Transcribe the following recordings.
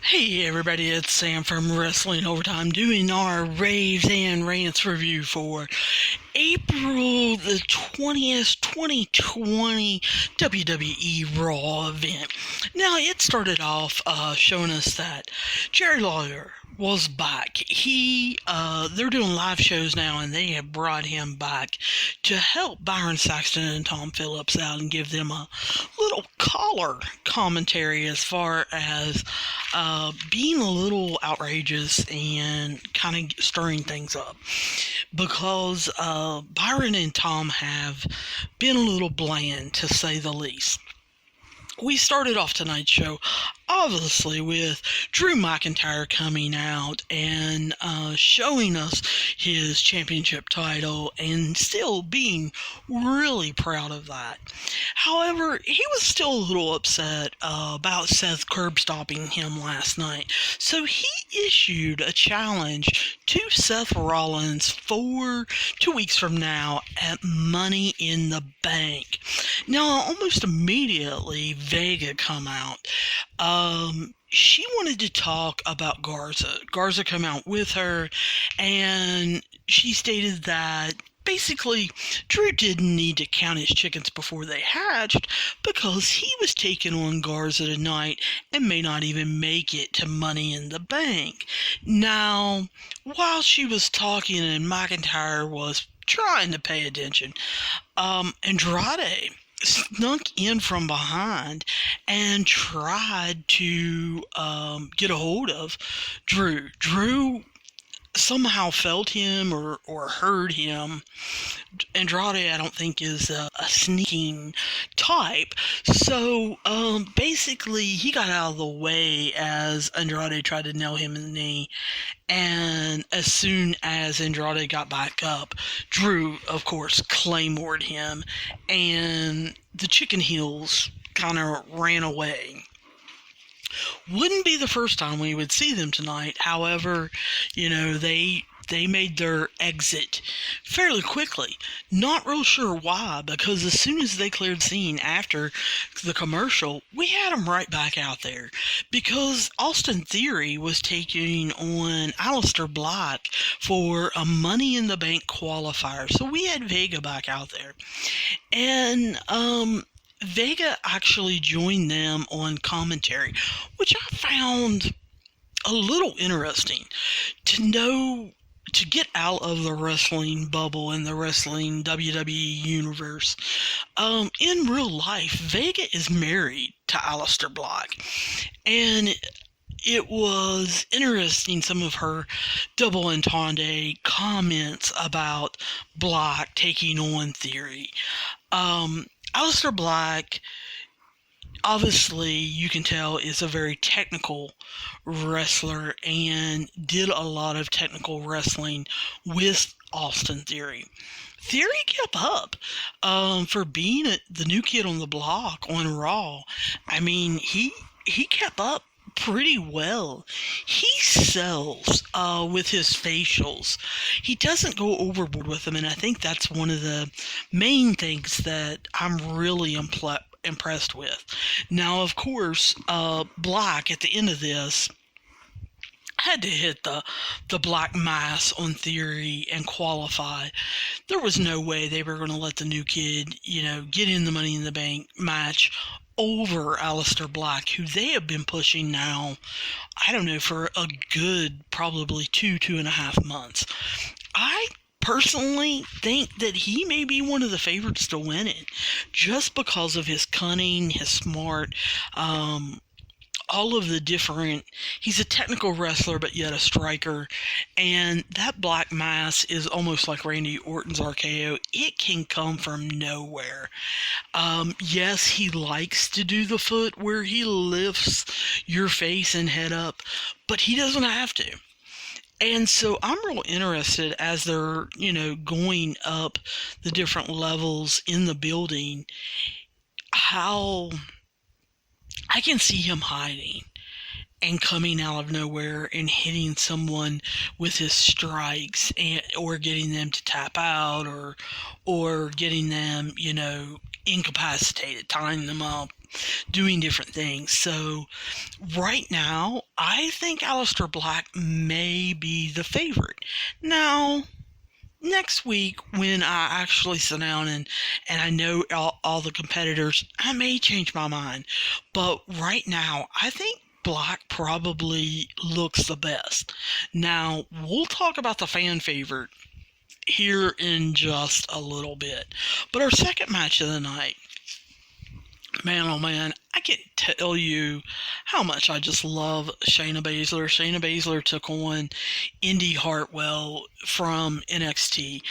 Hey everybody, it's Sam from Wrestling Overtime doing our Raves and Rants review for April the 20th, 2020 WWE Raw event. Now, it started off showing us that Jerry Lawler was back. They're doing live shows now, and they have brought him back to help Byron Saxton and Tom Phillips out and give them a little color commentary as far as being a little outrageous and kind of stirring things up. Because Byron and Tom have been a little bland, to say the least. We started off tonight's show, obviously, with Drew McIntyre coming out and showing us his championship title and still being really proud of that. However, he was still a little upset about Seth curb stomping him last night, so he issued a challenge to Seth Rollins for 2 weeks from now at Money in the Bank. Now, almost immediately, Vega come out. She wanted to talk about Garza. Garza come out with her, and she stated that basically Drew didn't need to count his chickens before they hatched because he was taking on Garza tonight and may not even make it to Money in the Bank. Now, while she was talking and McIntyre was trying to pay attention, Andrade snuck in from behind and tried to get a hold of Drew. Drew somehow felt him or heard him. Andrade, I don't think, is a sneaking type. So, basically, he got out of the way as Andrade tried to nail him in the knee. And as soon as Andrade got back up, Drew, of course, claymored him. And the chicken heels kind of ran away. Wouldn't be the first time we would see them tonight. However, they made their exit fairly quickly. Not real sure why, because as soon as they cleared the scene after the commercial, we had them right back out there. Because Austin Theory was taking on Aleister Black for a Money in the Bank qualifier. So we had Vega back out there. And, Vega actually joined them on commentary, which I found a little interesting to get out of the wrestling bubble in the wrestling WWE universe. In real life, Vega is married to Aleister Black, and it was interesting, some of her double entendre comments about Black taking on Theory. Aleister Black, obviously, you can tell, is a very technical wrestler and did a lot of technical wrestling with Austin Theory. Theory kept up for being the new kid on the block on Raw. I mean, he kept up pretty well. He sells with his facials. He doesn't go overboard with them, and I think that's one of the main things that I'm really impressed with. Now, of course, Black at the end of this had to hit the black mass on Theory and qualify. There was no way they were going to let the new kid, get in the Money in the Bank match over Aleister Black, who they have been pushing now, I don't know, for a good probably 2.5 months. I personally think that he may be one of the favorites to win it, just because of his cunning, his smart, all of the different, he's a technical wrestler, but yet a striker, and that black mass is almost like Randy Orton's RKO. It can come from nowhere. Yes, he likes to do the foot where he lifts your face and head up, but he doesn't have to. And so I'm real interested as they're, going up the different levels in the building, how I can see him hiding and coming out of nowhere and hitting someone with his strikes, or getting them to tap out, or getting them, incapacitated, tying them up, doing different things. So right now, I think Aleister Black may be the favorite. Now, next week, when I actually sit down and I know all the competitors, I may change my mind. But right now, I think Black probably looks the best. Now, we'll talk about the fan favorite here in just a little bit. But our second match of the night, man, oh man, I can't tell you how much I just love Shayna Baszler. Shayna Baszler took on Indy Hartwell from NXT.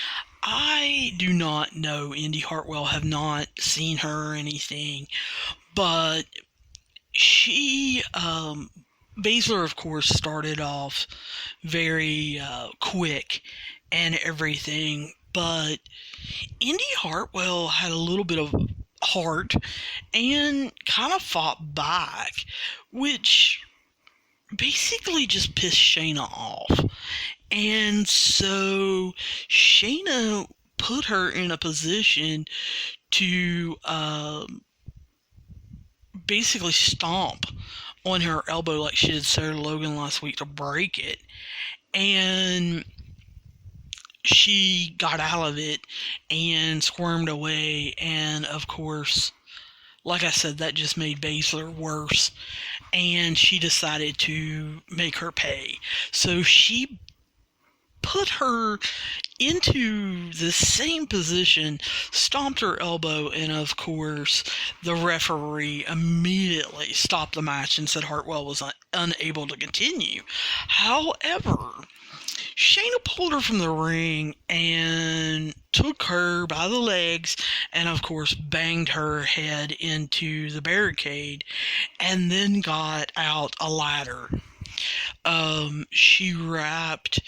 I do not know Indy Hartwell, have not seen her or anything, but she, Baszler, of course, started off very quick and everything, but Indy Hartwell had a little bit of heart and kind of fought back, which basically just pissed Shayna off. And so Shayna put her in a position to basically stomp on her elbow like she did Sarah Logan last week to break it. And she got out of it and squirmed away, and of course, like I said, that just made Baszler worse, and she decided to make her pay. So she put her into the same position, stomped her elbow, and of course, the referee immediately stopped the match and said Hartwell was unable to continue. However, Shayna pulled her from the ring and took her by the legs and, of course, banged her head into the barricade and then got out a ladder. She wrapped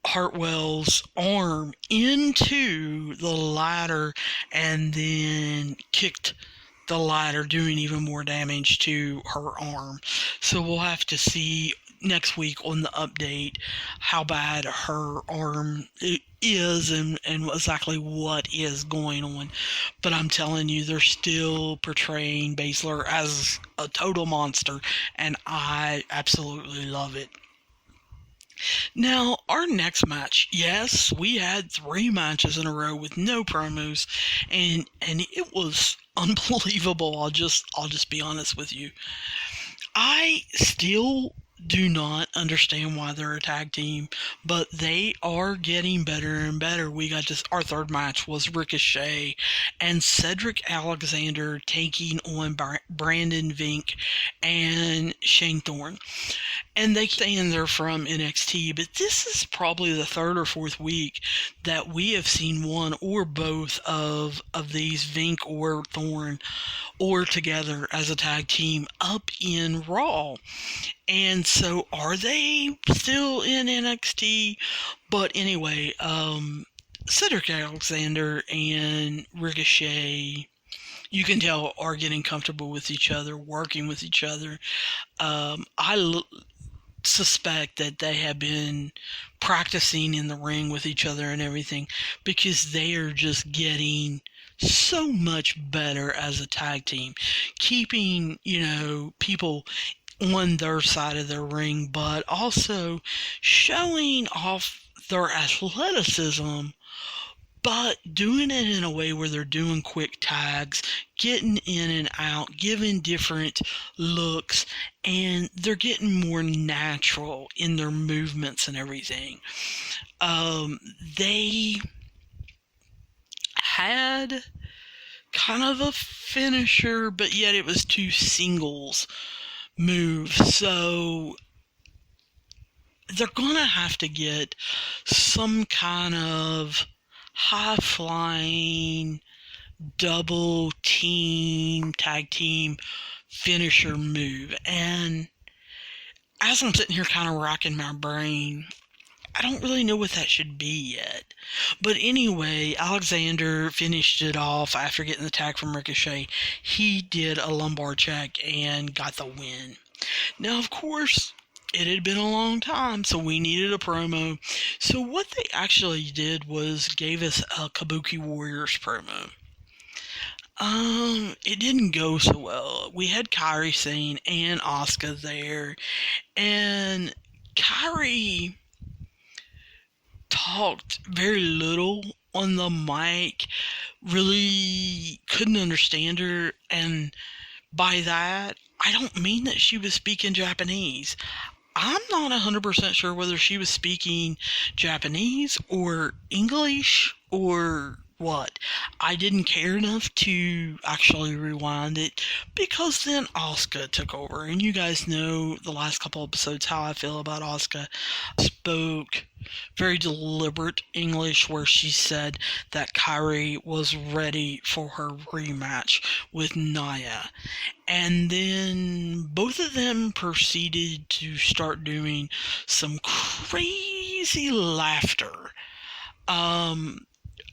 Hartwell's arm into the ladder and then kicked the ladder, doing even more damage to her arm. So we'll have to see next week on the update how bad her arm is and exactly what is going on. But I'm telling you, they're still portraying Baszler as a total monster, and I absolutely love it. Now, our next match, yes, we had 3 matches in a row with no promos, and it was unbelievable. I'll just be honest with you. I still do not understand why they're a tag team, but they are getting better and better. We got our third match was Ricochet and Cedric Alexander taking on Brandon Vink and Shane Thorne. And they saying they're from NXT, but this is probably the 3rd or 4th week that we have seen one or both of these, Vink or Thorne, or together as a tag team up in Raw. And so are they still in NXT? But anyway, Cedric Alexander and Ricochet, you can tell, are getting comfortable with each other, working with each other. I suspect that they have been practicing in the ring with each other and everything, because they are just getting so much better as a tag team, keeping, people on their side of the ring, but also showing off their athleticism, but doing it in a way where they're doing quick tags, getting in and out, giving different looks, and they're getting more natural in their movements and everything. They had kind of a finisher, but yet it was 2 singles moves, so they're gonna have to get some kind of high-flying double team, tag team finisher move. And as I'm sitting here kind of racking my brain, I don't really know what that should be yet. But anyway, Alexander finished it off after getting the tag from Ricochet. He did a lumbar check and got the win. Now, of course, it had been a long time, so we needed a promo. So what they actually did was gave us a Kabuki Warriors promo. It didn't go so well. We had Kairi Sane and Asuka there, and Kairi talked very little on the mic, really couldn't understand her, and by that, I don't mean that she was speaking Japanese. I'm not 100% sure whether she was speaking Japanese or English or what. I didn't care enough to actually rewind it because then Asuka took over. And you guys know the last couple episodes how I feel about Asuka. Spoke very deliberate English where she said that Kairi was ready for her rematch with Nia. And then both of them proceeded to start doing some crazy laughter.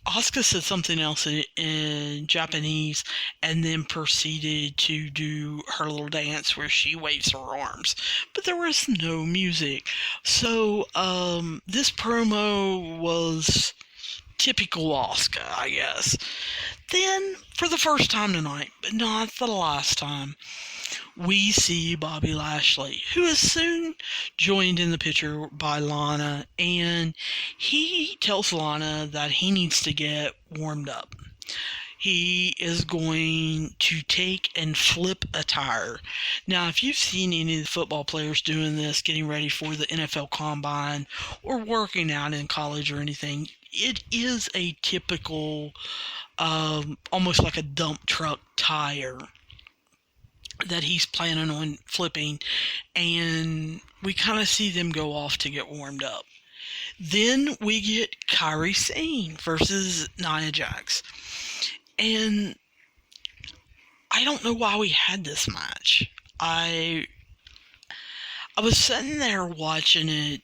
Asuka said something else in Japanese and then proceeded to do her little dance where she waves her arms. But there was no music. So, this promo was typical Asuka, I guess. Then, for the first time tonight, but not the last time, we see Bobby Lashley, who is soon joined in the picture by Lana, and he tells Lana that he needs to get warmed up. He is going to take and flip a tire. Now, if you've seen any of the football players doing this, getting ready for the NFL Combine, or working out in college or anything, it is a typical, almost like a dump truck tire that he's planning on flipping, and we kind of see them go off to get warmed up. Then we get Kairi Sane versus Nia Jax. And I don't know why we had this match. I was sitting there watching it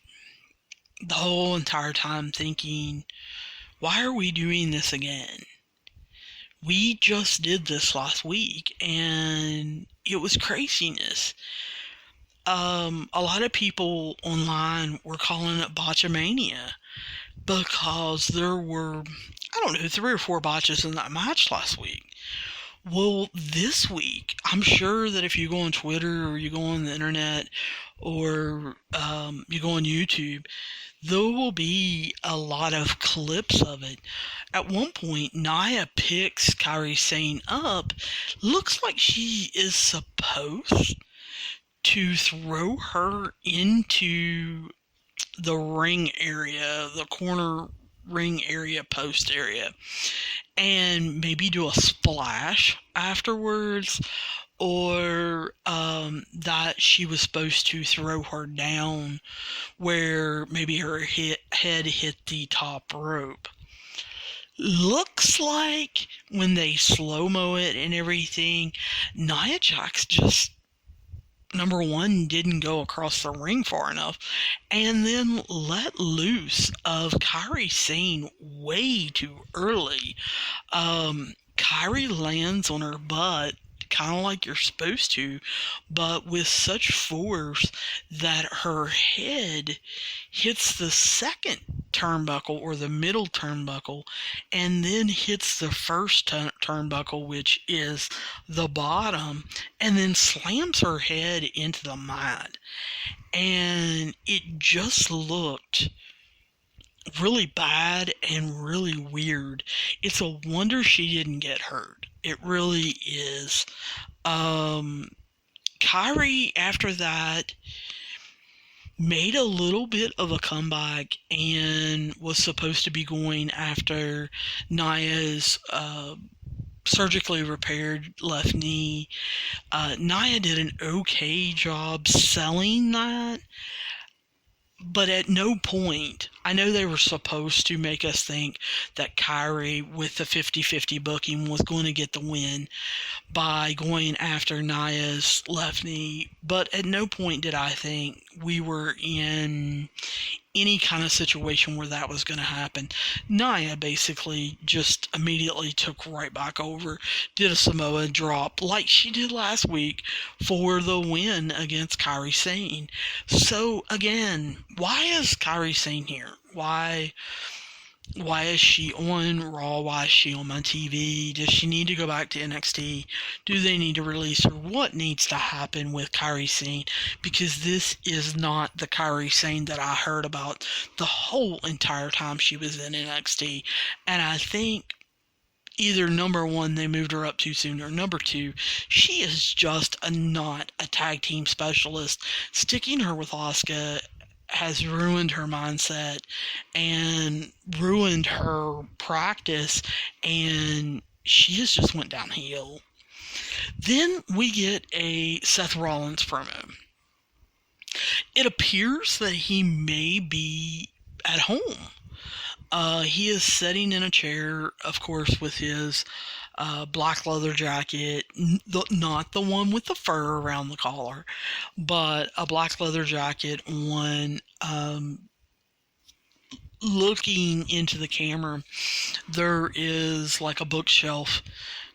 the whole entire time thinking, why are we doing this again? We just did this last week, and it was craziness. A lot of people online were calling it Botchamania because there were, 3 or 4 botches in that match last week. Well, this week, I'm sure that if you go on Twitter or you go on the internet or you go on YouTube, there will be a lot of clips of it. At one point, Nia picks Kairi Sane up. Looks like she is supposed to throw her into the ring area, the corner ring area, post area, and maybe do a splash afterwards, or that she was supposed to throw her down where maybe her head hit the top rope. Looks like when they slow-mo it and everything, Nia Jax just, number one, didn't go across the ring far enough, and then let loose of Kairi Sane way too early. Kairi lands on her butt, kind of like you're supposed to, but with such force that her head hits the second turnbuckle or the middle turnbuckle, and then hits the first turnbuckle, which is the bottom, and then slams her head into the mat. And it just looked really bad and really weird. It's a wonder she didn't get hurt. It really is. Kairi, after that, made a little bit of a comeback and was supposed to be going after Nia's surgically repaired left knee. Nia did an okay job selling that, but at no point, I know they were supposed to make us think that Kairi, with the 50-50 booking, was going to get the win by going after Nia's left knee, but at no point did I think we were in any kind of situation where that was going to happen. Nia basically just immediately took right back over, did a Samoa drop like she did last week for the win against Kairi Sane. So again, why is Kairi Sane here? Why Why is she on Raw? Why is she on my TV? Does she need to go back to NXT? Do they need to release her? What needs to happen with Kairi Sane? Because this is not the Kairi Sane that I heard about the whole entire time she was in NXT. And I think either number one, they moved her up too soon, or number two, she is just not a tag team specialist. Sticking her with Asuka has ruined her mindset and ruined her practice, and she has just went downhill. Then we get a Seth Rollins promo. It appears that he may be at home. He is sitting in a chair, of course, with his black leather jacket, not the one with the fur around the collar, but a black leather jacket on, looking into the camera. There is like a bookshelf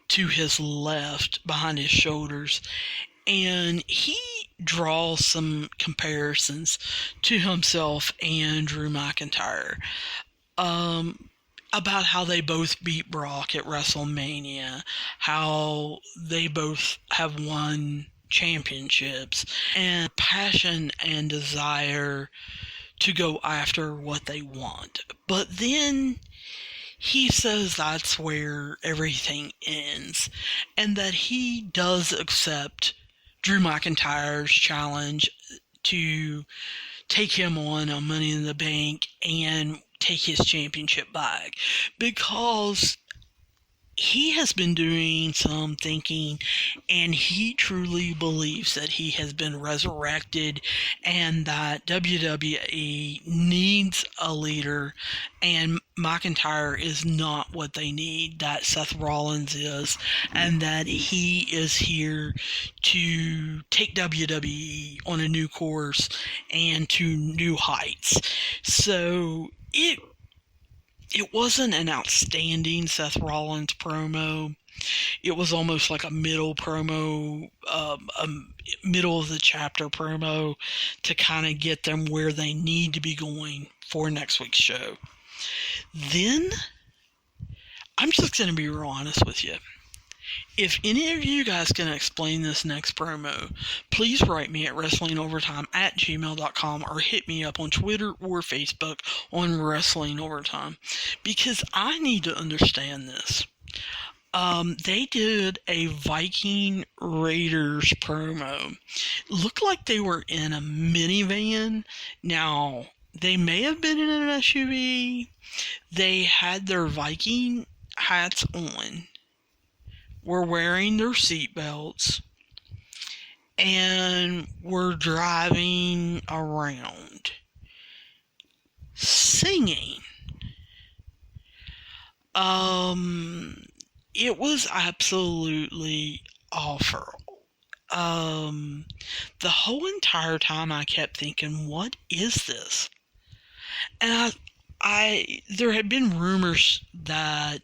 to his left behind his shoulders, and he draws some comparisons to himself and Drew McIntyre. About how they both beat Brock at WrestleMania, how they both have won championships, and passion and desire to go after what they want. But then he says that's where everything ends, and that he does accept Drew McIntyre's challenge to take him on Money in the Bank and take his championship back, because he has been doing some thinking, and he truly believes that he has been resurrected and that WWE needs a leader, and McIntyre is not what they need, that Seth Rollins is, and that he is here to take WWE on a new course and to new heights. So it wasn't an outstanding Seth Rollins promo. It was almost like a middle promo, a middle of the chapter promo to kind of get them where they need to be going for next week's show. Then, I'm just going to be real honest with you. If any of you guys can explain this next promo, please write me at wrestlingovertime@gmail.com or hit me up on Twitter or Facebook on Wrestling Overtime, because I need to understand this. They did a Viking Raiders promo. Looked like they were in a minivan. Now, they may have been in an SUV. They had their Viking hats on, were wearing their seatbelts, and were driving around singing. It was absolutely awful. The whole entire time I kept thinking, what is this? And there had been rumors that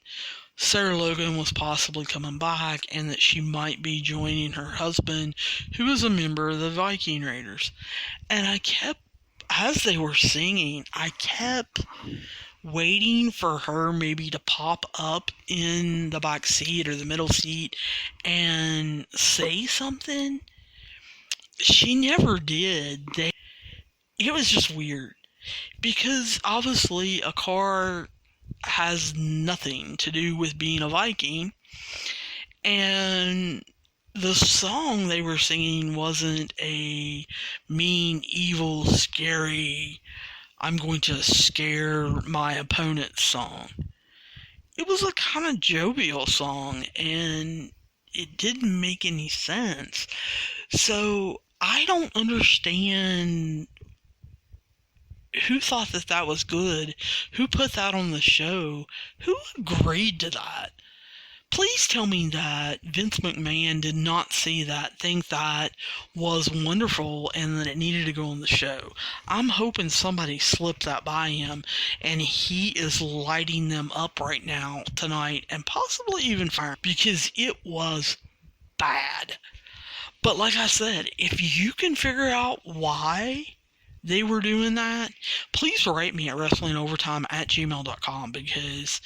Sarah Logan was possibly coming back and that she might be joining her husband, who is a member of the Viking Raiders. And as they were singing, I kept waiting for her maybe to pop up in the back seat or the middle seat and say something. She never did. It was just weird, because obviously a car has nothing to do with being a Viking, and the song they were singing wasn't a mean, evil, scary, I'm going to scare my opponent song. It was a kind of jovial song, and it didn't make any sense. So I don't understand who thought that that was good, who put that on the show, who agreed to that. Please tell me that Vince McMahon did not see that, think that was wonderful, and that it needed to go on the show. I'm hoping somebody slipped that by him, and he is lighting them up right now, tonight, and possibly even firing, because it was bad. But like I said, if you can figure out why they were doing that, please write me at wrestlingovertime@gmail.com, because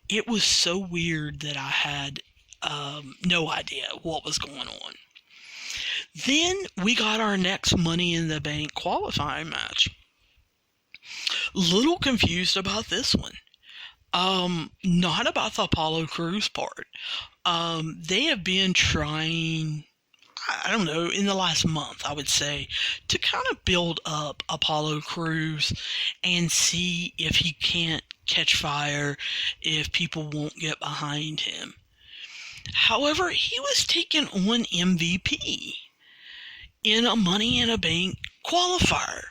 it was so weird that I had no idea what was going on. Then we got our next Money in the Bank qualifying match. Little confused about this one. Not about the Apollo Crews part. They have been trying, I don't know, in the last month, I would say, to kind of build up Apollo Crews and see if he can't catch fire, if people won't get behind him. However, he was taking on MVP in a Money in a Bank qualifier.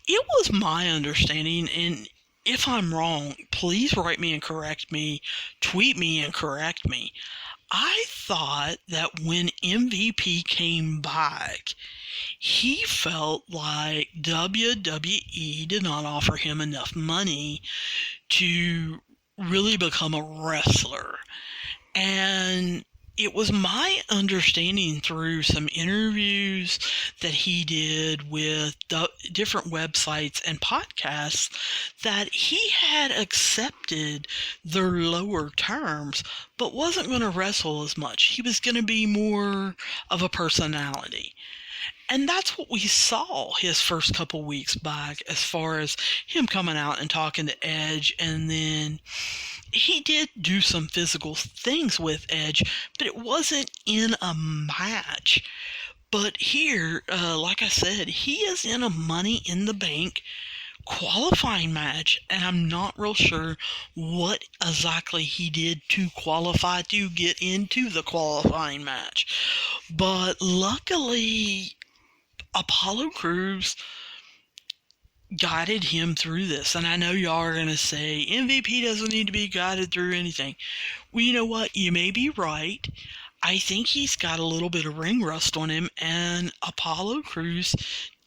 It was my understanding, and if I'm wrong, please write me and correct me, tweet me and correct me. I thought that when MVP came back, he felt like WWE did not offer him enough money to really become a wrestler. And it was my understanding through some interviews that he did with different websites and podcasts that he had accepted their lower terms, but wasn't going to wrestle as much. He was going to be more of a personality. And that's what we saw his first couple weeks back, as far as him coming out and talking to Edge, and then he did do some physical things with Edge, but it wasn't in a match. But here, like I said, he is in a Money in the Bank qualifying match, and I'm not real sure what exactly he did to qualify to get into the qualifying match. But luckily, Apollo Crews guided him through this. And I know y'all are going to say, MVP doesn't need to be guided through anything. Well, you know what? You may be right. I think he's got a little bit of ring rust on him, and Apollo Crews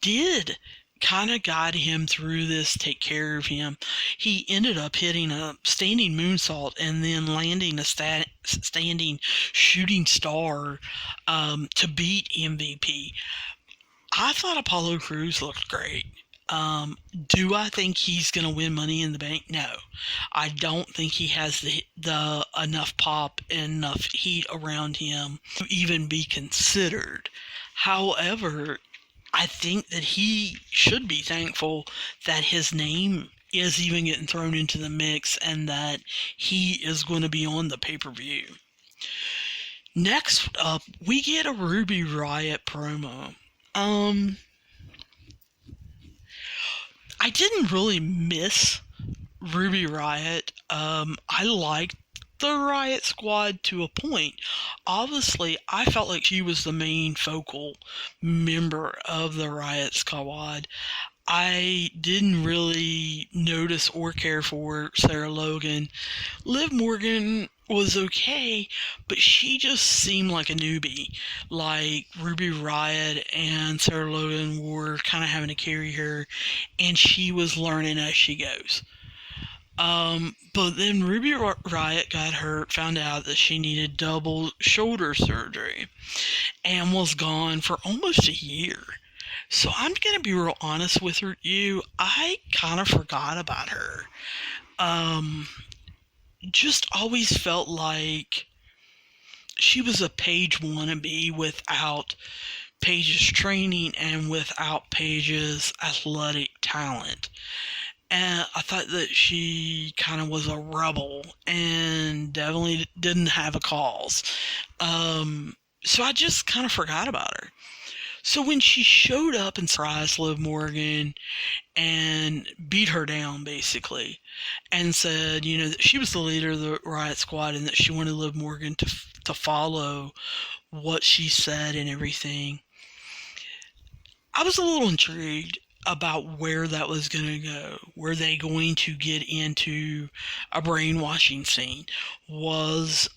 did kind of guide him through this, take care of him. He ended up hitting a standing moonsault and then landing a standing shooting star to beat MVP. I thought Apollo Crews looked great. Do I think he's going to win Money in the Bank? No. I don't think he has the enough pop and enough heat around him to even be considered. However, I think that he should be thankful that his name is even getting thrown into the mix and that he is going to be on the pay-per-view. Next up, we get a Ruby Riott promo. I didn't really miss Ruby Riott. I liked the Riott Squad to a point. Obviously, I felt like she was the main focal member of the Riott Squad. I didn't really notice or care for Sarah Logan. Liv Morgan was okay, but she just seemed like a newbie. Like Ruby Riott and Sarah Logan were kind of having to carry her, and she was learning as she goes. But then Ruby Riott got hurt, found out that she needed double shoulder surgery, and was gone for almost a year. So I'm going to be real honest with you. I kind of forgot about her. Just always felt like she was a Paige wannabe without Paige's training and without Paige's athletic talent. And I thought that she kind of was a rebel and definitely didn't have a cause. So I just kind of forgot about her. So when she showed up and surprised Liv Morgan and beat her down, basically, and said, you know, that she was the leader of the Riott Squad and that she wanted Liv Morgan to follow what she said and everything, I was a little intrigued about where that was going to go. Were they going to get into a brainwashing scene? Was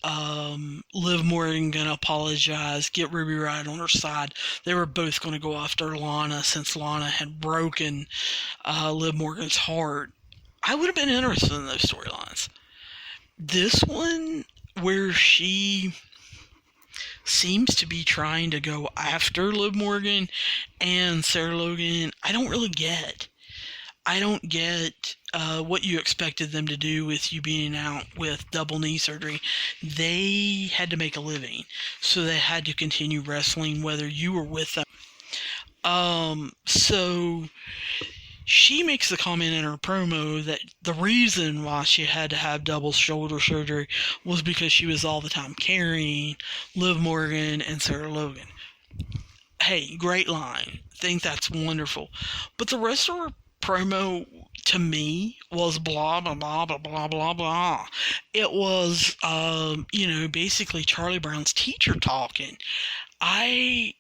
Liv Morgan going to apologize, get Ruby Riott on her side? They were both going to go after Lana since Lana had broken Liv Morgan's heart. I would have been interested in those storylines. This one, where she seems to be trying to go after Liv Morgan and Sarah Logan. I don't really get. I don't get what you expected them to do with you being out with double knee surgery. They had to make a living, so they had to continue wrestling whether you were with them. So she makes the comment in her promo that the reason why she had to have double shoulder surgery was because she was all the time carrying Liv Morgan and Sarah Logan. Hey, great line. Think that's wonderful. But the rest of her promo, to me, was blah, blah, blah, blah, blah, blah, blah. It was, basically Charlie Brown's teacher talking. I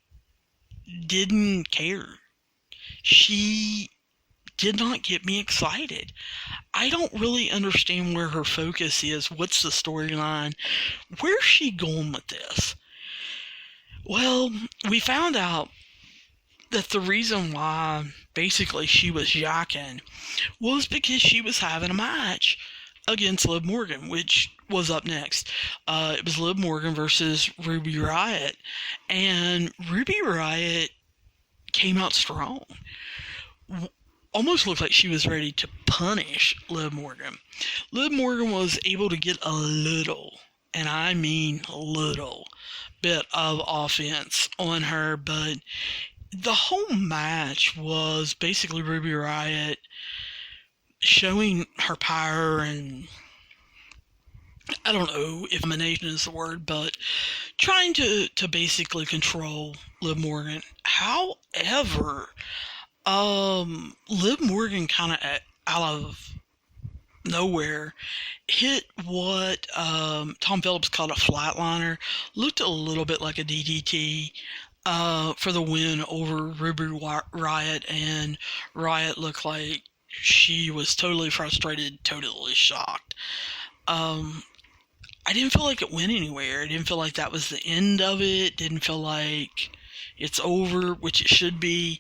didn't care. She did not get me excited. I don't really understand where her focus is. What's the storyline? Where's she going with this? Well, we found out that the reason why basically she was yakking was because she was having a match against Liv Morgan, which was up next. It was Liv Morgan versus Ruby Riott, and Ruby Riott came out strong. Almost looked like she was ready to punish Liv Morgan. Liv Morgan was able to get a little, and I mean little, bit of offense on her, but the whole match was basically Ruby Riott showing her power, and I don't know if domination is the word, but trying to basically control Liv Morgan. However, Liv Morgan kind of out of nowhere hit what Tom Phillips called a flatliner. Looked a little bit like a DDT for the win over Ruby Riott, and Riott looked like she was totally frustrated, totally shocked. I didn't feel like it went anywhere. I didn't feel like that was the end of it. Didn't feel like it's over, which it should be.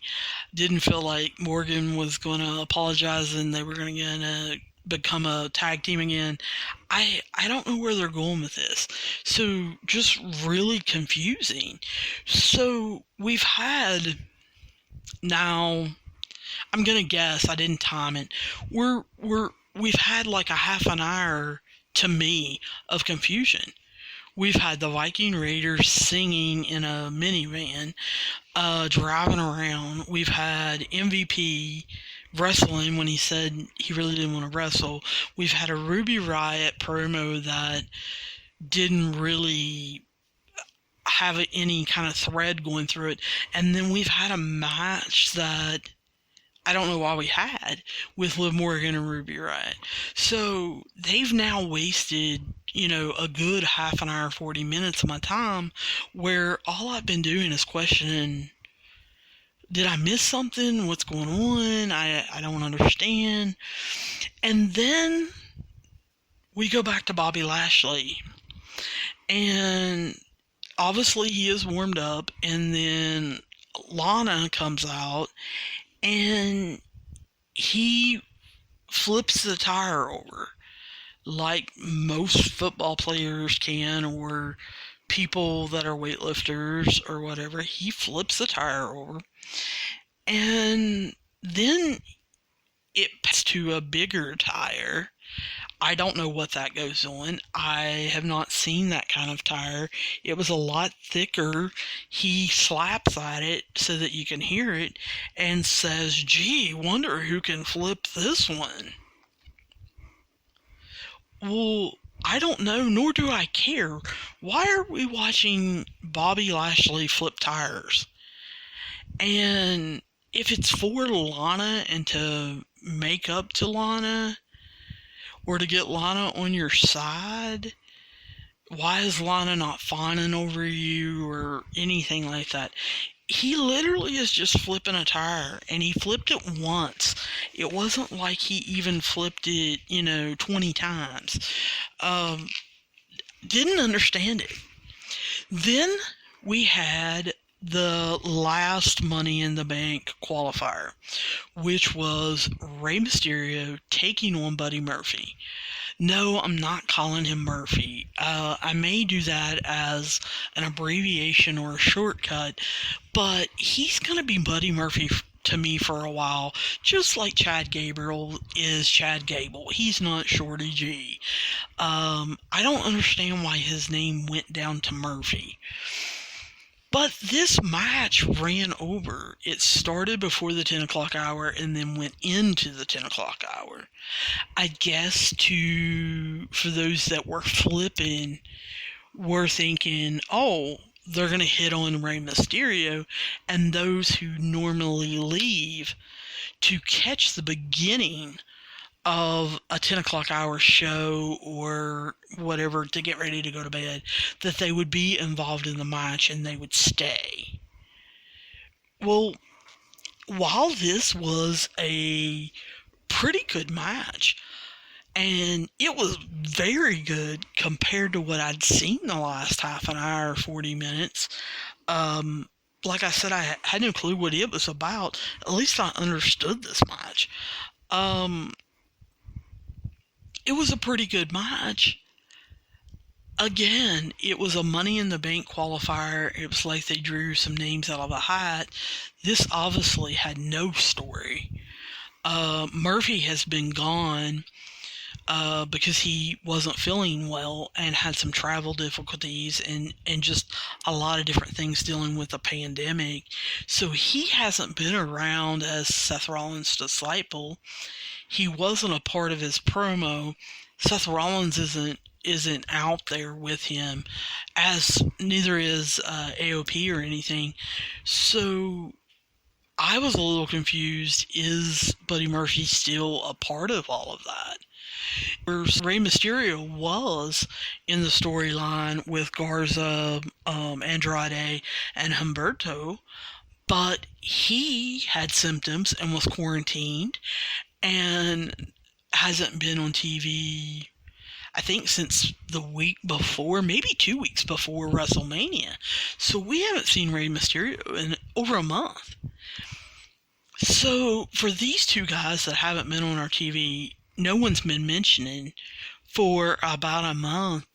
Didn't feel like Morgan was going to apologize and they were going to become a tag team again. I don't know where they're going with this. So just really confusing. So we've had now, I'm going to guess, I didn't time it. We've had like a half an hour to me of confusion. We've had the Viking Raiders singing in a minivan, driving around. We've had MVP wrestling when he said he really didn't want to wrestle. We've had a Ruby Riott promo that didn't really have any kind of thread going through it. And then we've had a match that I don't know why we had with Liv Morgan and Ruby Riott. So they've now wasted, a good half an hour, 40 minutes of my time where all I've been doing is questioning, did I miss something? What's going on? I don't understand. And then we go back to Bobby Lashley. And obviously he is warmed up. And then Lana comes out. And he flips the tire over like most football players can, or people that are weightlifters or whatever. He flips the tire over. And then it passes to a bigger tire. I don't know what that goes on. I have not seen that kind of tire. It was a lot thicker. He slaps at it so that you can hear it and says, gee, wonder who can flip this one. Well, I don't know, nor do I care. Why are we watching Bobby Lashley flip tires? And if it's for Lana and to make up to Lana, or to get Lana on your side, why is Lana not fawning over you or anything like that? He literally is just flipping a tire, and he flipped it once. It wasn't like he even flipped it, 20 times. Didn't understand it. Then we had the last Money in the Bank qualifier, which was Rey Mysterio taking on Buddy Murphy. No, I'm not calling him Murphy. I may do that as an abbreviation or a shortcut, but he's going to be Buddy Murphy to me for a while, just like Chad Gable is Chad Gable. He's not Shorty G. I don't understand why his name went down to Murphy. But this match ran over. It started before the 10 o'clock hour and then went into the 10 o'clock hour. I guess for those that were flipping, were thinking, oh, they're going to hit on Rey Mysterio, and those who normally leave to catch the beginning of a 10 o'clock hour show or whatever to get ready to go to bed, that they would be involved in the match and they would stay. Well, while this was a pretty good match, and it was very good compared to what I'd seen the last half an hour, 40 minutes. Like I said, I had no clue what it was about. At least I understood this match. It was a pretty good match. Again, it was a Money in the Bank qualifier. It was like they drew some names out of a hat. This obviously had no story. Murphy has been gone because he wasn't feeling well and had some travel difficulties and just a lot of different things dealing with the pandemic. So he hasn't been around as Seth Rollins' disciple. He wasn't a part of his promo. Seth Rollins isn't out there with him, as neither is AOP or anything. So I was a little confused. Is Buddy Murphy still a part of all of that? Where Rey Mysterio was in the storyline with Garza, Andrade, and Humberto, but he had symptoms and was quarantined and hasn't been on TV, I think, since the week before, maybe 2 weeks before WrestleMania. So we haven't seen Rey Mysterio in over a month. So for these two guys that haven't been on our TV, no one's been mentioning for about a month.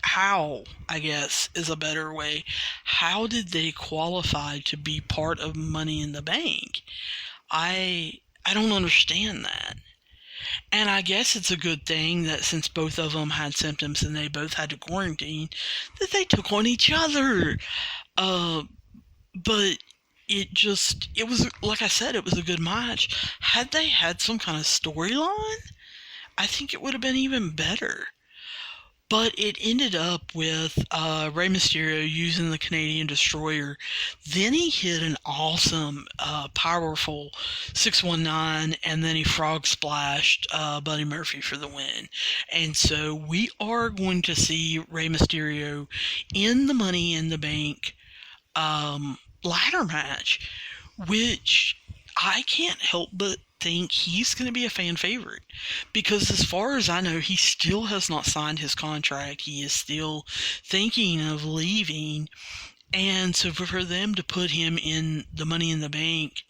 How, I guess, is a better way. How did they qualify to be part of Money in the Bank? I don't understand that. And I guess it's a good thing that since both of them had symptoms and they both had to quarantine, that they took on each other. But it was, like I said, it was a good match. Had they had some kind of storyline, I think it would have been even better. But it ended up with Rey Mysterio using the Canadian Destroyer. Then he hit an awesome, powerful 619, and then he frog splashed Buddy Murphy for the win. And so we are going to see Rey Mysterio in the Money in the Bank ladder match, which I can't help but think he's going to be a fan favorite, because as far as I know, he still has not signed his contract. He is still thinking of leaving, and so for them to put him in the Money in the Bank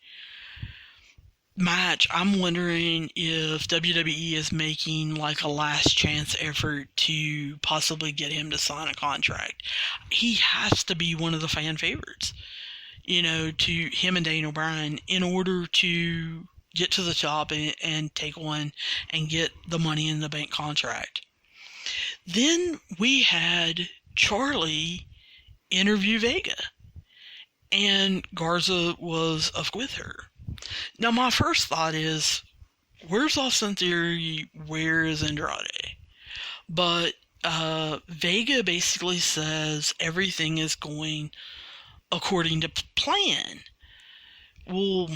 match, I'm wondering if WWE is making like a last chance effort to possibly get him to sign a contract. He has to be one of the fan favorites, to him and Daniel Bryan, in order to get to the top and take one and get the Money in the Bank contract. Then we had Charlie interview Vega, and Garza was with her. Now my first thought is, where's Austin Theory? Where is Andrade? But Vega basically says everything is going according to plan. Well,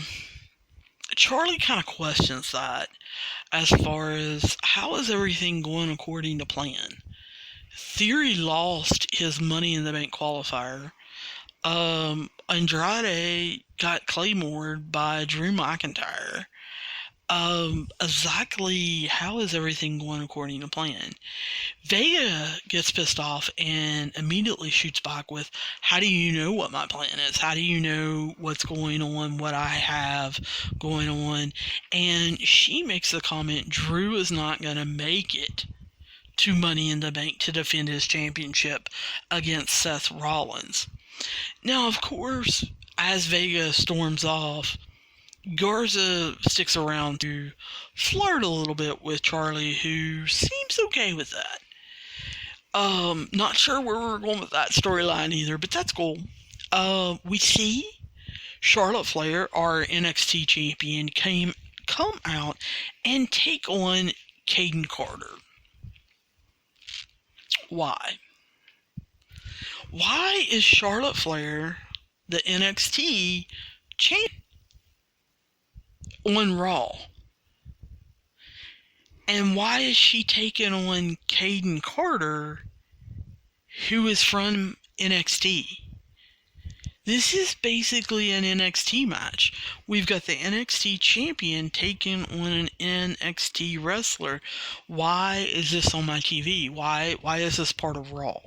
Charlie kind of questions that, as far as how is everything going according to plan. Theory lost his Money in the Bank qualifier. Andrade got Claymored by Drew McIntyre. exactly how is everything going according to plan? Vega gets pissed off and immediately shoots back with, how do you know what my plan is? How do you know what's going on, what I have going on? And she makes the comment, Drew is not going to make it to Money in the Bank to defend his championship against Seth Rollins. Now, of course, as Vega storms off, Garza sticks around to flirt a little bit with Charlie, who seems okay with that. Not sure where we're going with that storyline either, but that's cool. We see Charlotte Flair, our NXT champion, come out and take on Caden Carter. Why? Why is Charlotte Flair the NXT champion on Raw? And why is she taking on Caden Carter, who is from NXT? This is basically an NXT match. We've got the NXT champion taking on an NXT wrestler. Why is this on my TV? Why is this part of Raw?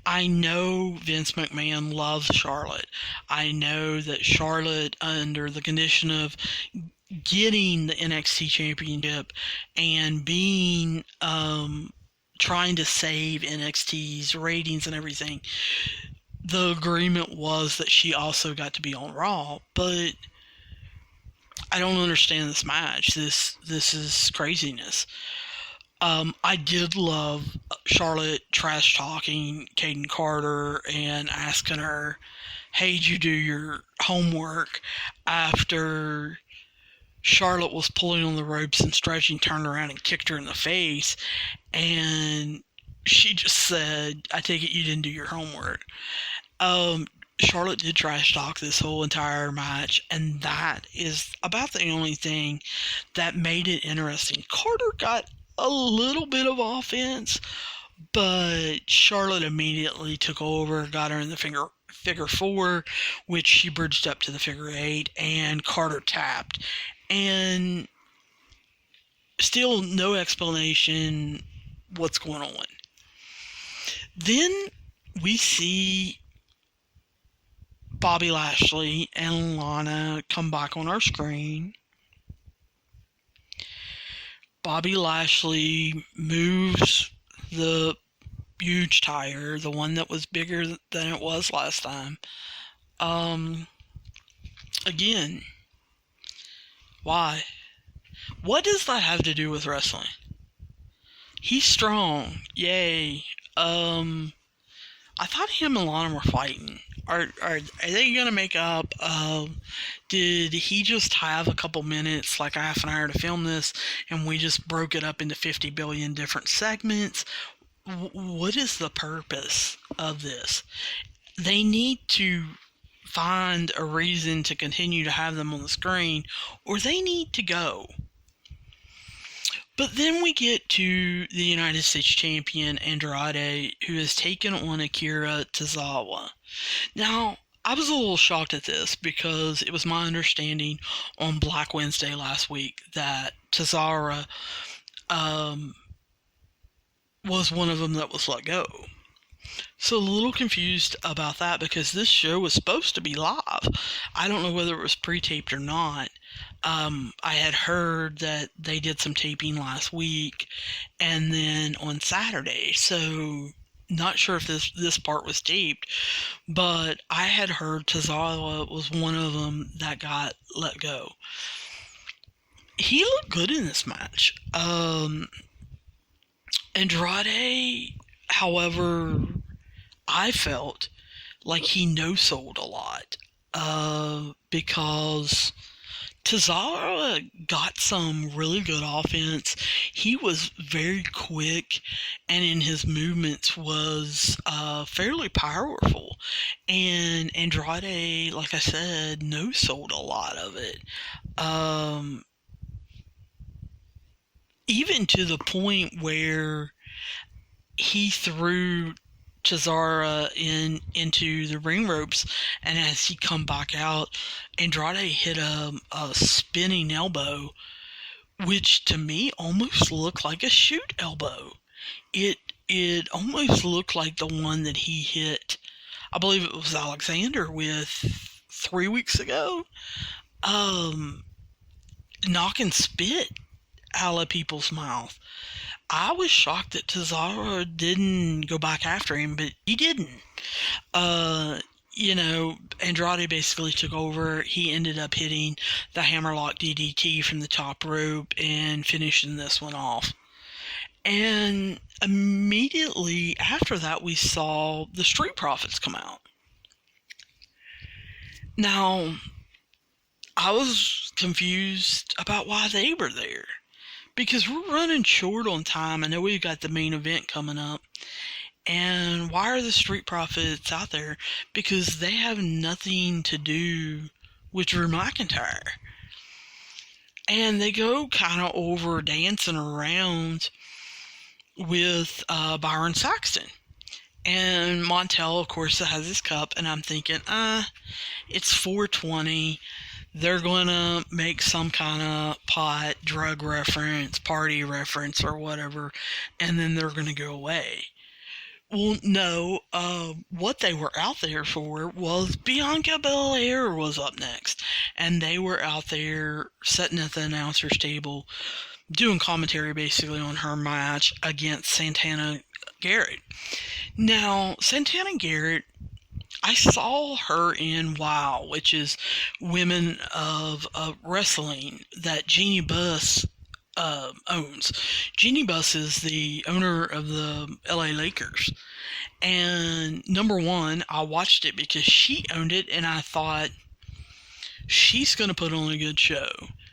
I know Vince McMahon loves Charlotte. I know that Charlotte, under the condition of getting the NXT championship and being trying to save NXT's ratings and everything, the agreement was that she also got to be on Raw. But I don't understand this match. This is craziness. I did love Charlotte trash talking Caden Carter and asking her, hey, did you do your homework? After Charlotte was pulling on the ropes and stretching, turned around and kicked her in the face, and she just said, I take it you didn't do your homework. Charlotte did trash talk this whole entire match, and that is about the only thing that made it interesting. Carter got a little bit of offense, but Charlotte immediately took over, got her in the figure four, which she bridged up to the figure eight, and Carter tapped. And still no explanation what's going on. Then we see Bobby Lashley and Lana come back on our screen. Bobby Lashley moves the huge tire, the one that was bigger than it was last time. Again, why? What does that have to do with wrestling? He's strong. Yay. I thought him and Lana were fighting. Are they going to make up? Did he just have a couple minutes, like a half an hour to film this, and we just broke it up into 50 billion different segments? What is the purpose of this? They need to find a reason to continue to have them on the screen, or they need to go. But then we get to the United States Champion Andrade, who has taken on Akira Tozawa. Now, I was a little shocked at this because it was my understanding on Black Wednesday last week that Tozawa was one of them that was let go. So a little confused about that because this show was supposed to be live. I don't know whether it was pre-taped or not. I had heard that they did some taping last week and then on Saturday. So not sure if this part was taped, but I had heard Tozawa was one of them that got let go. He looked good in this match. Andrade, however, I felt like he no-sold a lot because Tozawa got some really good offense. He was very quick and in his movements was fairly powerful. And Andrade, like I said, no-sold a lot of it. Even to the point where he threw Tozawa into the ring ropes, and as he come back out, Andrade hit a spinning elbow which to me almost looked like a shoot elbow. It almost looked like the one that he hit, I believe it was Alexander with 3 weeks ago. Um, Knocking spit out of people's mouth. I was shocked that Cesaro didn't go back after him, but he didn't. Uh, Andrade basically took over. He ended up hitting the hammerlock DDT from the top rope and finishing this one off. And immediately after that, we saw the Street Profits come out. Now, I was confused about why they were there, because we're running short on time. I know we've got the main event coming up. And why are the Street Profits out there? Because they have nothing to do with Drew McIntyre. And they go kind of over dancing around with Byron Saxton. And Montel, of course, has his cup. And I'm thinking, it's 420. They're going to make some kind of pot, drug reference, party reference, or whatever. And then they're going to go away. Well, no, what they were out there for was Bianca Belair was up next. And they were out there sitting at the announcer's table doing commentary basically on her match against Santana Garrett. Now, Santana Garrett, I saw her in WOW, which is Women of Wrestling, that Jeannie Buss owns. Jeannie Buss is the owner of the LA Lakers. And number one, I watched it because she owned it, and I thought, she's going to put on a good show.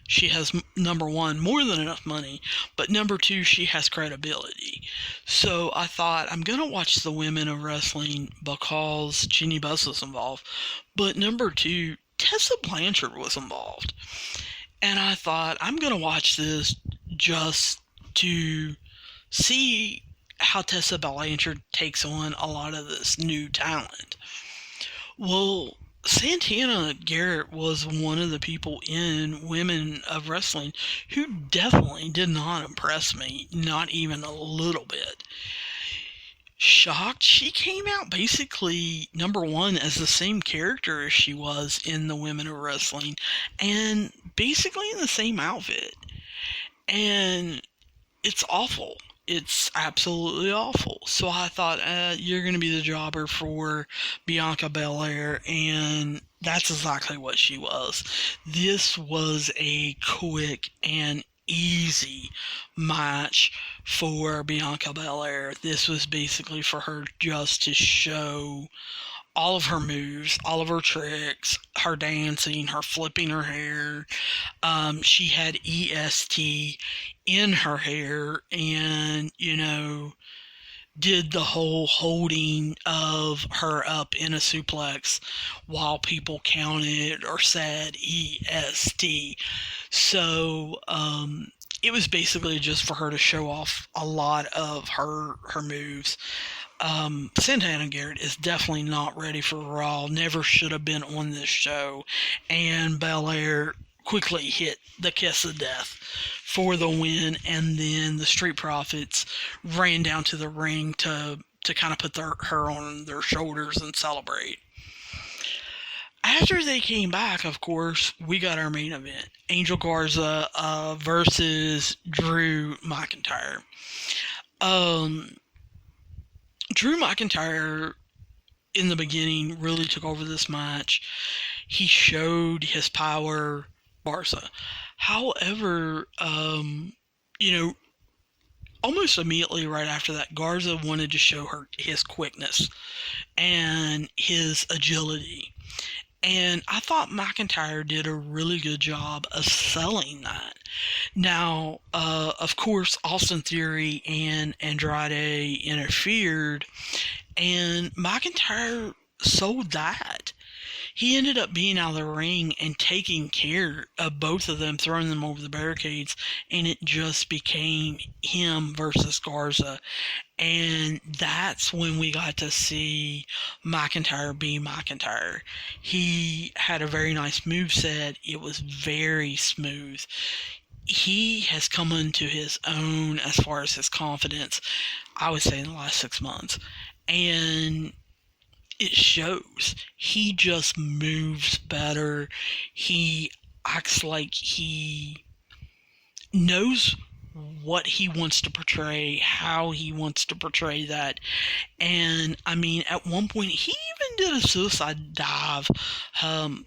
She has, number one, more than enough money, but number two, she has credibility. So I thought, I'm going to watch the Women of Wrestling because Jeannie Buss was involved. But number two, Tessa Blanchard was involved. And I thought, I'm going to watch this just to see how Tessa Blanchard takes on a lot of this new talent. Well, Santana Garrett was one of the people in Women of Wrestling who definitely did not impress me, not even a little bit. Shocked, she came out basically, number one, as the same character as she was in the Women of Wrestling, and basically in the same outfit. And it's awful. It's absolutely awful. So I thought, you're going to be the jobber for Bianca Belair, and that's exactly what she was. This was a quick and easy match for Bianca Belair. This was basically for her just to show all of her moves, all of her tricks, her dancing, her flipping her hair. She had EST in her hair and, did the whole holding of her up in a suplex while people counted or said EST. So, it was basically just for her to show off a lot of her moves. Santana Garrett is definitely not ready for Raw, never should have been on this show, and Belair quickly hit the kiss of death for the win, and then the Street Profits ran down to the ring to kind of put her on their shoulders and celebrate. After they came back, of course, we got our main event. Angel Garza versus Drew McIntyre. Drew McIntyre, in the beginning, really took over this match. He showed his power, Garza. However, almost immediately right after that, Garza wanted to show his quickness and his agility. And I thought McIntyre did a really good job of selling that. Now, of course, Austin Theory and Andrade interfered, and McIntyre sold that. He ended up being out of the ring and taking care of both of them, throwing them over the barricades, and it just became him versus Garza. And that's when we got to see McIntyre be McIntyre. He had a very nice moveset. It was very smooth. he has come into his own as far as his confidence, I would say, in the last 6 months. And it shows. He just moves better. He acts like he knows what he wants to portray, how he wants to portray that. And I mean, at one point, he even did a suicide dive,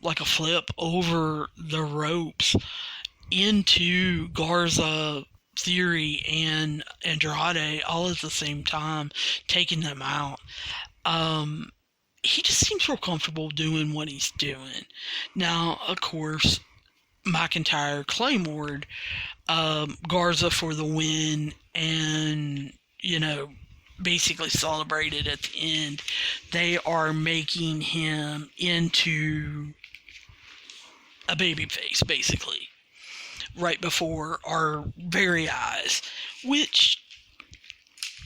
like a flip over the ropes into Garza, Theory, and Andrade all at the same time, taking them out. He just seems real comfortable doing what he's doing. Now, of course, McIntyre, Claymore, Garza for the win, and, basically celebrated at the end. They are making him into a babyface, basically, right before our very eyes, which,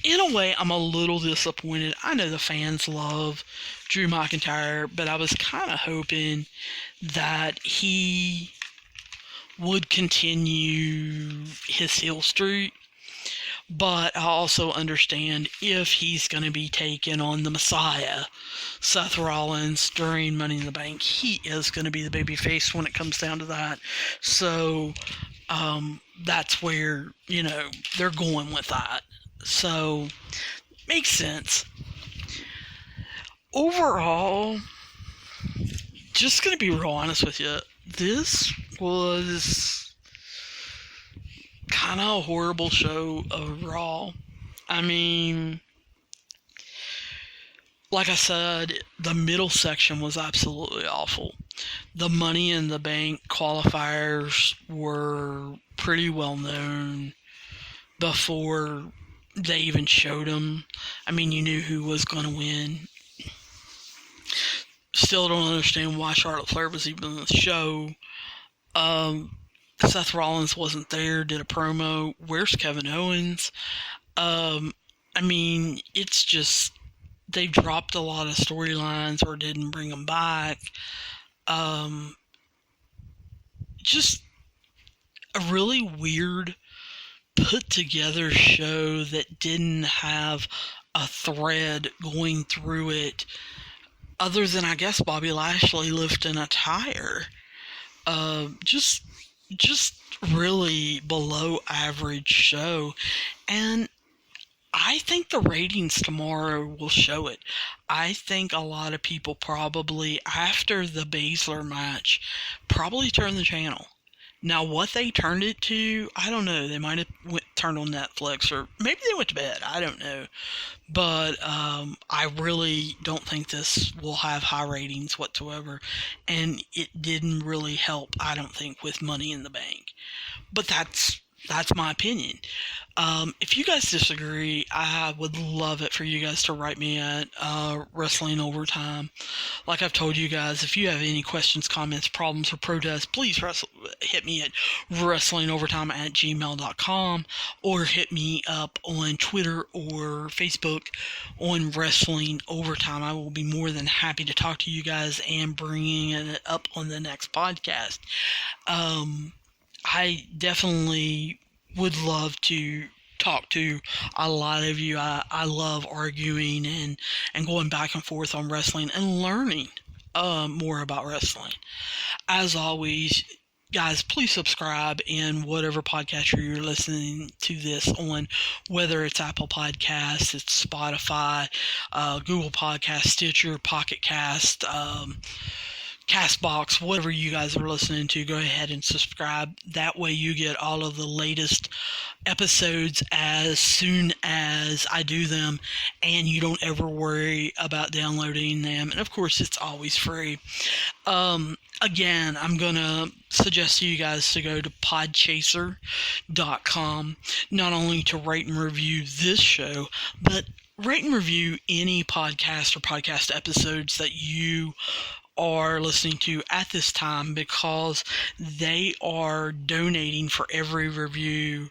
in a way, I'm a little disappointed. I know the fans love Drew McIntyre, but I was kind of hoping that he would continue his heel streak. But I also understand if he's going to be taking on the Messiah, Seth Rollins, during Money in the Bank, he is going to be the babyface when it comes down to that. So that's where, they're going with that. So, makes sense. Overall, just going to be real honest with you, this was kind of a horrible show overall. I mean, like I said, the middle section was absolutely awful. The Money in the Bank qualifiers were pretty well known before they even showed them. I mean, you knew who was going to win. Still don't understand why Charlotte Flair was even in the show. Seth Rollins wasn't there, did a promo. Where's Kevin Owens? I mean, it's just, they dropped a lot of storylines or didn't bring them back. Just a really weird put together show that didn't have a thread going through it other than, I guess, Bobby Lashley lifting a tire. Just really below average show. And I think the ratings tomorrow will show it. I think a lot of people probably, after the Baszler match, probably turned the channel. Now, what they turned it to, I don't know. They might have turned on Netflix, or maybe they went to bed. I don't know. But I really don't think this will have high ratings whatsoever. And it didn't really help, I don't think, with Money in the Bank. But that's my opinion. If you guys disagree, I would love it for you guys to write me at Wrestling Overtime. Like I've told you guys, if you have any questions, comments, problems, or protests, please hit me at wrestlingovertime@gmail.com, or hit me up on Twitter or Facebook on Wrestling Overtime. I will be more than happy to talk to you guys and bringing it up on the next podcast. I definitely would love to talk to a lot of you. I love arguing and going back and forth on wrestling and learning more about wrestling. As always, guys, please subscribe in whatever podcaster you're listening to this on, whether it's Apple Podcasts, it's Spotify, Google Podcasts, Stitcher, Pocket Cast, Castbox, whatever you guys are listening to. Go ahead and subscribe. That way you get all of the latest episodes as soon as I do them, and you don't ever worry about downloading them. And of course, it's always free. Again, I'm going to suggest to you guys to go to podchaser.com, not only to rate and review this show, but rate and review any podcast or podcast episodes that you are listening to at this time, because they are donating for every review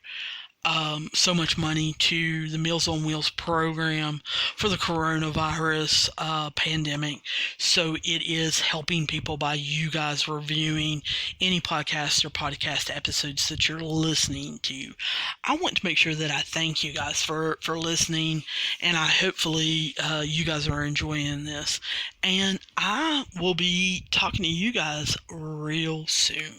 so much money to the Meals on Wheels program for the coronavirus pandemic. So it is helping people by you guys reviewing any podcast or podcast episodes that you're listening to. I want to make sure that I thank you guys for listening, and I hopefully you guys are enjoying this. And I will be talking to you guys real soon.